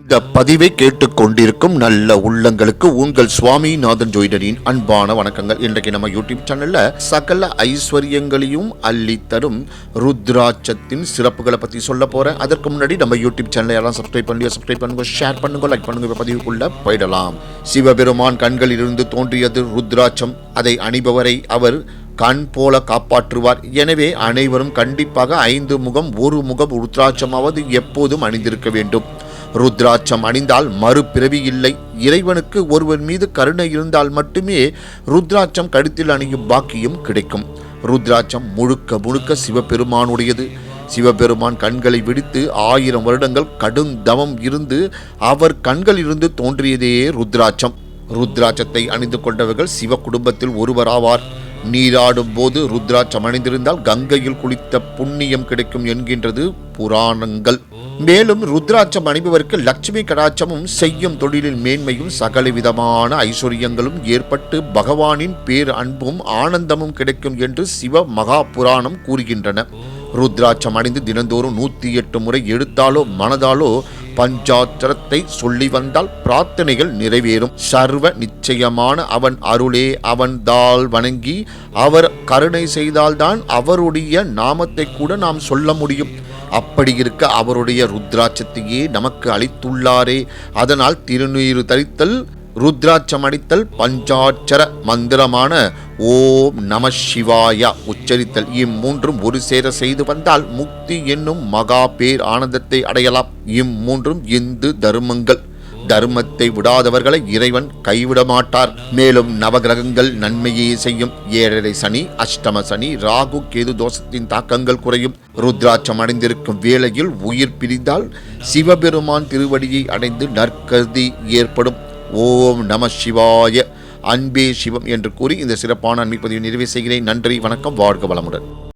இந்த பதிவை கேட்டுக்கொண்டிருக்கும் நல்ல உள்ளங்களுக்கு உங்கள் சுவாமிநாதன் ஜோதிடரின் அன்பான வணக்கங்கள். இன்றைக்கு நம்ம யூடியூப் சேனல்ல சகல ஐஸ்வர்யங்களையும் அள்ளித்தரும் ருத்ராட்சத்தின் சிறப்புகளை பத்தி சொல்ல போறேன். அதற்கு முன்னாடி நம்ம யூடியூப் சேனலை யாரும் சப்ஸ்கிரைப் பண்ணுங்க, ஷேர் பண்ணுங்க, லைக் பண்ணுங்க. பதிவுக்குள்ள போயிடலாம். சிவபெருமான் கண்களில் இருந்து தோன்றியது ருத்ராட்சம். அதை அணிபவரை அவர் கண் போல காப்பாற்றுவார். எனவே அனைவரும் கண்டிப்பாக 5 முகம் 1 முகம் ருத்ராட்சமாவது எப்போதும் அணிந்திருக்க வேண்டும். ருத்ராட்சம் அணிந்தால் மறுபிறவி இல்லை. இறைவனுக்கு ஒருவர் மீது கருணை இருந்தால் மட்டுமே ருத்ராட்சம் கழுத்தில் அணியும் பாக்கியம் கிடைக்கும். ருத்ராட்சம் முழுக்க முழுக்க சிவபெருமானுடையது. சிவபெருமான் கண்களை விடுத்து 1000 வருடங்கள் கடும் தவம் இருந்து அவர் கண்களிலிருந்து தோன்றியதே ருத்ராட்சம். ருத்ராட்சத்தை அணிந்து கொண்டவர்கள் சிவ குடும்பத்தில் ஒருவராவார். நீராடும் போது ருத்ராட்சம் அணிந்திருந்தால் கங்கையில் குளித்த புண்ணியம் கிடைக்கும் என்கின்றது புராணங்கள். மேலும் ருத்ராட்சம் அணிபவருக்கு லட்சுமி கடாட்சமும் செய்யும் தொழிலில் மேன்மையும் சகல விதமான ஐஸ்வர்யங்களும் ஏற்பட்டு பகவானின் பேர் அன்பும் ஆனந்தமும் கிடைக்கும் என்று சிவ மகா புராணம் கூறுகின்றன. ருத்ராட்சம் அணிந்து தினந்தோறும் 108 முறை எடுத்தாலோ மனதாலோ பஞ்சாட்சரத்தை சொல்லி வந்தால் பிரார்த்தனைகள் நிறைவேறும். சர்வ நிச்சயமான அவன் அருளே அவன் தாள் வணங்கி அவர் கருணை செய்தால்தான் அவருடைய நாமத்தை கூட நாம் சொல்ல முடியும். அப்படி இருக்க அவருடைய ருத்ராட்சத்தையே நமக்கு அளித்துள்ளாரே. அதனால் திருநீறு தரித்தல், ருத்ராட்சம் அடித்தல், பஞ்சாட்சர மந்திரமான ஓம் நம சிவாய உச்சரித்தல் இம்மூன்றும் ஒரு சேர செய்து வந்தால் முக்தி என்னும் மகா பேர் ஆனந்தத்தை அடையலாம். இம்மூன்றும் இந்து தர்மங்கள். தர்மத்தை விடாதவர்களை இறைவன் கைவிட மாட்டார். மேலும் நவகிரகங்கள் நன்மையே செய்யும். 7.5 சனி, அஷ்டம சனி, ராகு கேது தோஷத்தின் தாக்கங்கள் குறையும். ருத்ராட்சம் அடைந்திருக்கும் வேளையில் உயிர் பிரிந்தால் சிவபெருமான் திருவடியை அடைந்து நற்கதி ஏற்படும். ஓம் நம சிவாய, அன்பே சிவம் என்று கூறி இந்த சிறப்பான அன்பை பதிவை நிறைவு செய்கிறேன். நன்றி, வணக்கம், வாழ்க வளமுடன்.